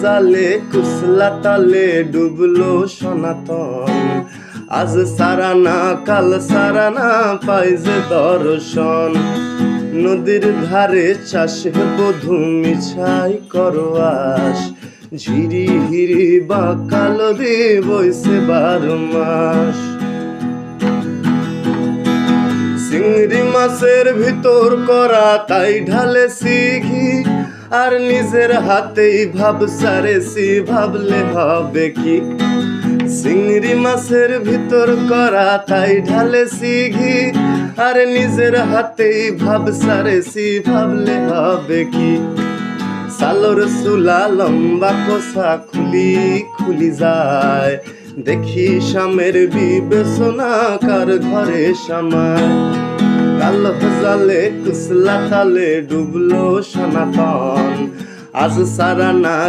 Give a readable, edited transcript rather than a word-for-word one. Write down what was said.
জালে কুসলা তালে ডুবলো সনাতন। আজ সারানা কাল সারানা পাই যে দর্শন। নদীর ধারে চাষে বধূ মিছাই করোয়াস। ঝিরি হিরি বা কালো দিয়ে বইছে 12 মাস। চিংড়ি মাছের ভিতর করা তাই ঢালেছি ঘি। আর নিজের হাতেই ভাব সারেছি, ভাবলে হবে কি। চিংড়ি মাছের ভিতর করা তাই ঢালেছি ঘি। আর নিজের হাতেই ভাব সারেছি, ভাবলে হবে কি। সালোর চুলা লম্বা কোসা খুলি খুলি যায়। দেখি স্বামীর বিবেচনা কার ঘরে সামায়। কালো জালে কুসলা তালে ডুবলো সনাতন। আজ সারানা